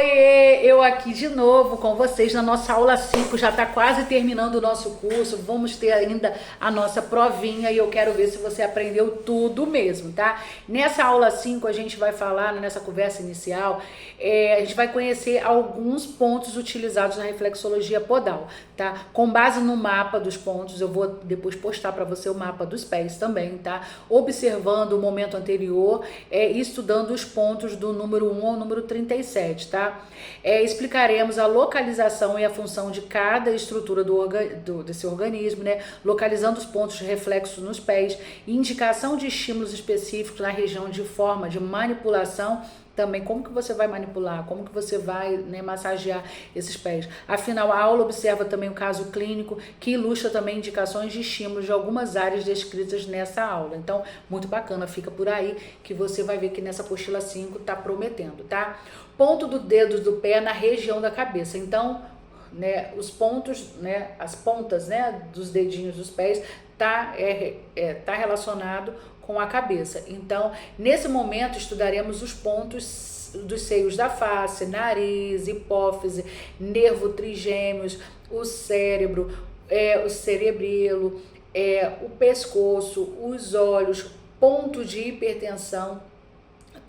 Oiê, eu aqui de novo com vocês na nossa aula 5, já está quase terminando o nosso curso, vamos ter ainda a nossa provinha e eu quero ver se você aprendeu tudo mesmo, tá? Nessa aula 5 a gente vai falar, nessa conversa inicial, a gente vai conhecer alguns pontos utilizados na reflexologia podal, tá? Com base no mapa dos pontos, eu vou depois postar para você o mapa dos pés também, tá? Observando o momento anterior e estudando os pontos do número 1 ao número 37, tá? Explicaremos a localização e a função de cada estrutura desse organismo, né? Localizando os pontos de reflexo nos pés, indicação de estímulos específicos na região de forma de manipulação, também como que você vai manipular, como que você vai, né, massagear esses pés. Afinal, a aula observa também o caso clínico, que ilustra também indicações de estímulos de algumas áreas descritas nessa aula. Então, muito bacana, fica por aí que você vai ver que nessa apostila 5 tá prometendo, tá? Ponto do dedo do pé na região da cabeça. Então, né, os pontos, né, as pontas, né, dos dedinhos dos pés tá relacionado com a cabeça. Então, nesse momento estudaremos os pontos dos seios da face, nariz, hipófise, nervo trigêmeos, o cérebro, o cerebelo, o pescoço, os olhos, ponto de hipertensão,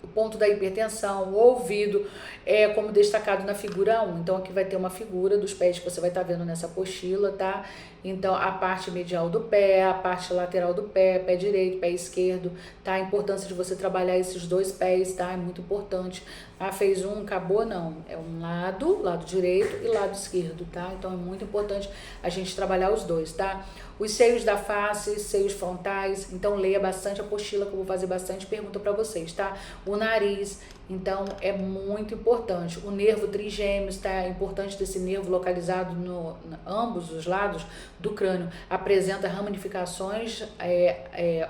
o ponto da hipertensão, o ouvido, como destacado na figura 1. Então, aqui vai ter uma figura dos pés que você vai estar vendo nessa apostila, tá? Então, a parte medial do pé, a parte lateral do pé, pé direito, pé esquerdo, tá? A importância de você trabalhar esses dois pés, tá? É muito importante. Ah, fez um, acabou? Não. É um lado direito e lado esquerdo, tá? Então, é muito importante a gente trabalhar os dois, tá? Os seios da face, seios frontais. Então, leia bastante a apostila, que eu vou fazer bastante pergunta para vocês, tá? O nariz, então, é muito importante. O nervo trigêmeos, tá? É importante desse nervo localizado no ambos os lados do crânio. Apresenta ramificações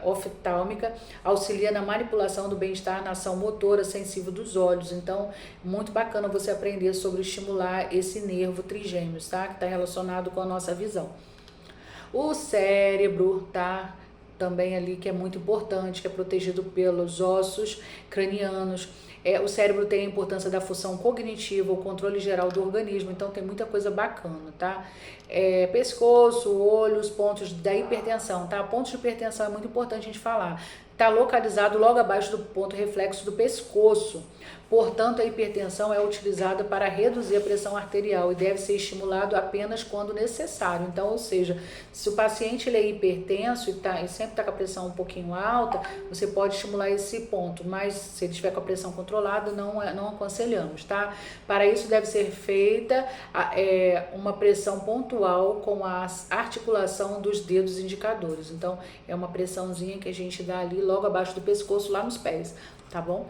oftálmica, auxilia na manipulação do bem-estar, na ação motora sensível dos olhos. Então, muito bacana você aprender sobre estimular esse nervo trigêmeos, tá? Que está relacionado com a nossa visão. O cérebro, tá? Também ali, que é muito importante, que é protegido pelos ossos cranianos. O cérebro tem a importância da função cognitiva, o controle geral do organismo, então tem muita coisa bacana, tá? Pescoço, olhos, pontos da hipertensão, tá? Pontos de hipertensão é muito importante a gente falar. Está localizado logo abaixo do ponto reflexo do pescoço. Portanto, a hipertensão é utilizada para reduzir a pressão arterial e deve ser estimulado apenas quando necessário. Então, ou seja, se o paciente ele é hipertenso e sempre está com a pressão um pouquinho alta, você pode estimular esse ponto, mas se ele estiver com a pressão controlada, não aconselhamos, tá? Para isso deve ser feita uma pressão pontual com a articulação dos dedos indicadores. Então, é uma pressãozinha que a gente dá ali logo abaixo do pescoço, lá nos pés, tá bom?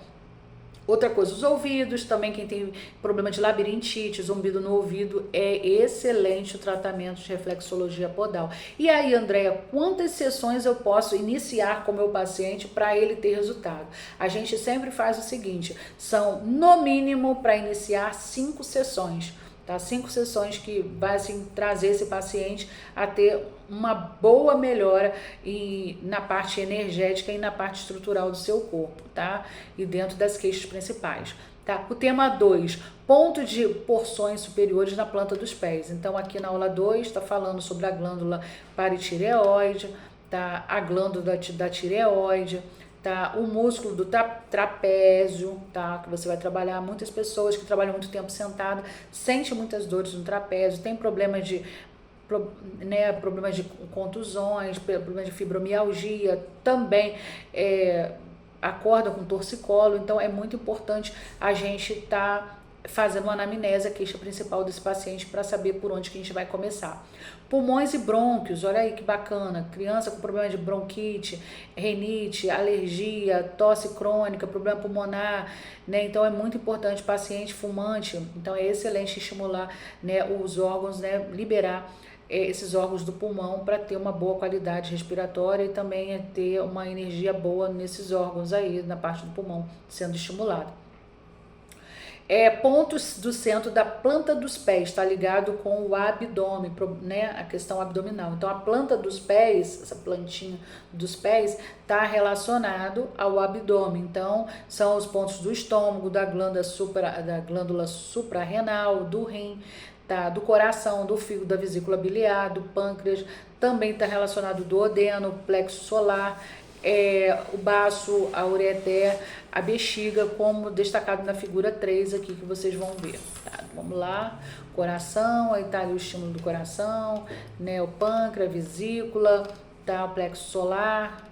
Outra coisa, os ouvidos, também quem tem problema de labirintite, zumbido no ouvido, é excelente o tratamento de reflexologia podal. E aí, Andréia, quantas sessões eu posso iniciar com o meu paciente para ele ter resultado? A gente sempre faz o seguinte, são no mínimo para iniciar 5 sessões. Tá? 5 sessões que vai assim, trazer esse paciente a ter uma boa melhora na parte energética e na parte estrutural do seu corpo, tá? E dentro das queixas principais. Tá? O tema 2, ponto de porções superiores na planta dos pés. Então, aqui na aula 2 está falando sobre a glândula paratireoide, tá? A glândula da tireoide, tá? O músculo do trapézio, tá? Que você vai trabalhar. Muitas pessoas que trabalham muito tempo sentado sentem muitas dores no trapézio, tem problemas de contusões, problemas de fibromialgia, também acorda com torcicolo. Então é muito importante a gente estar fazendo uma anamnese, a queixa principal desse paciente, para saber por onde que a gente vai começar. Pulmões e brônquios, olha aí que bacana, criança com problema de bronquite, rinite, alergia, tosse crônica, problema pulmonar, né? Então é muito importante, paciente fumante, então é excelente estimular, né, os órgãos, né, liberar esses órgãos do pulmão para ter uma boa qualidade respiratória e também ter uma energia boa nesses órgãos aí, na parte do pulmão, sendo estimulado. Pontos do centro da planta dos pés, está ligado com o abdômen, né? A questão abdominal. Então, a planta dos pés, essa plantinha dos pés, está relacionado ao abdômen. Então, são os pontos do estômago, da glândula suprarrenal, do rim, tá? Do coração, do fígado, da vesícula biliar, do pâncreas. Também está relacionado ao duodeno, plexo solar, o baço, a ureter, a bexiga, como destacado na figura 3 aqui que vocês vão ver. Tá? Vamos lá, coração, aí tá ali o estímulo do coração, né? O pâncreas, a vesícula, tá? O plexo solar.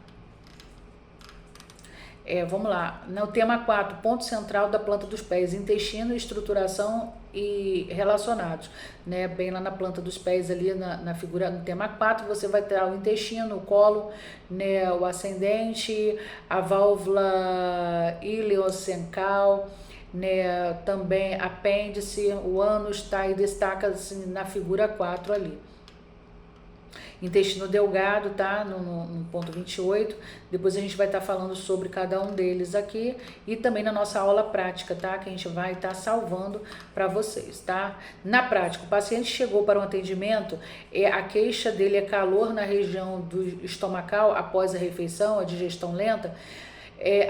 Vamos lá, no tema 4, ponto central da planta dos pés, intestino, estruturação e relacionados, né? Bem lá na planta dos pés ali na figura, no tema 4, você vai ter o intestino, o colo, né? O ascendente, a válvula ileocencal, né? Também apêndice, o ânus, tá? E destaca assim, na figura 4 ali. Intestino delgado, tá? No ponto 28. Depois a gente vai estar falando sobre cada um deles aqui e também na nossa aula prática, tá? Que a gente vai estar salvando para vocês, tá? Na prática, o paciente chegou para um atendimento, a queixa dele é calor na região do estomacal após a refeição, a digestão lenta.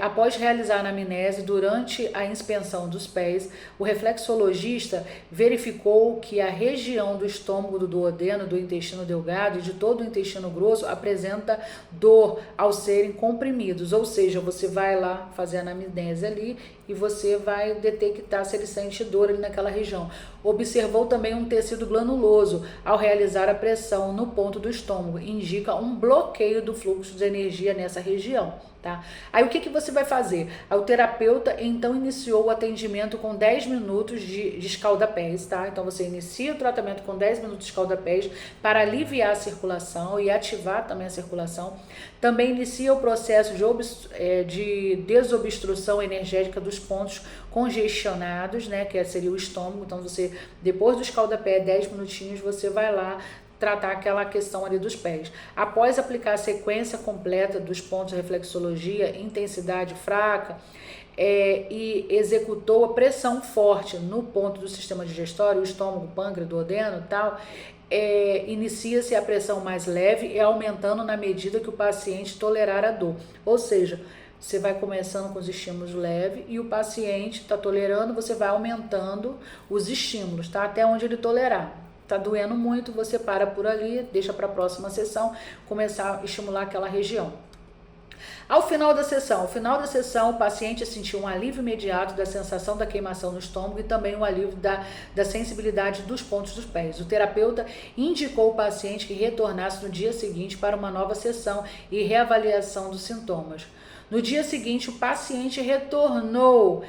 Após realizar a anamnese durante a inspeção dos pés, o reflexologista verificou que a região do estômago, do duodeno, do intestino delgado e de todo o intestino grosso apresenta dor ao serem comprimidos, ou seja, você vai lá fazer a anamnese ali e você vai detectar se ele sente dor ali naquela região. Observou também um tecido glanuloso ao realizar a pressão no ponto do estômago, indica um bloqueio do fluxo de energia nessa região. Tá? Aí o que você vai fazer? O terapeuta então iniciou o atendimento com 10 minutos de escalda-pés, tá? Então você inicia o tratamento com 10 minutos de escalda-pés para aliviar a circulação e ativar também a circulação. Também inicia o processo de desobstrução energética dos pontos congestionados, né? Que seria o estômago. Então você, depois do escalda-pé, 10 minutinhos, você vai lá tratar aquela questão ali dos pés. Após aplicar a sequência completa dos pontos de reflexologia, intensidade fraca, e executou a pressão forte no ponto do sistema digestório, o estômago, pâncreas, duodeno e tal, inicia-se a pressão mais leve e aumentando na medida que o paciente tolerar a dor. Ou seja, você vai começando com os estímulos leves e o paciente está tolerando, você vai aumentando os estímulos, tá? Até onde ele tolerar. Tá doendo muito, você para por ali, deixa para a próxima sessão começar a estimular aquela região. Ao final da sessão, o paciente sentiu um alívio imediato da sensação da queimação no estômago e também um alívio da sensibilidade dos pontos dos pés. O terapeuta indicou ao paciente que retornasse no dia seguinte para uma nova sessão e reavaliação dos sintomas. No dia seguinte, o paciente retornou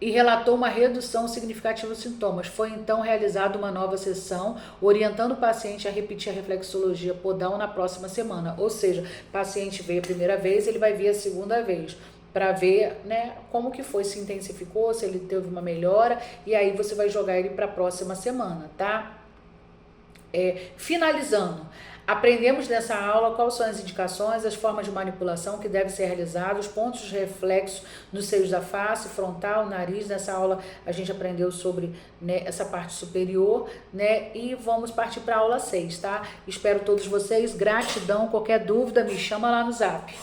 e relatou uma redução significativa dos sintomas. Foi então realizada uma nova sessão, orientando o paciente a repetir a reflexologia podal na próxima semana. Ou seja, o paciente veio a primeira vez, ele vai vir a segunda vez, para ver, né, como que foi, se intensificou, se ele teve uma melhora, e aí você vai jogar ele para a próxima semana, tá? Finalizando, aprendemos nessa aula quais são as indicações, as formas de manipulação que devem ser realizadas, os pontos de reflexo nos seios da face, frontal, nariz. Nessa aula a gente aprendeu sobre, né, essa parte superior, né, e vamos partir para a aula 6, tá? Espero todos vocês, gratidão, qualquer dúvida me chama lá no Zap.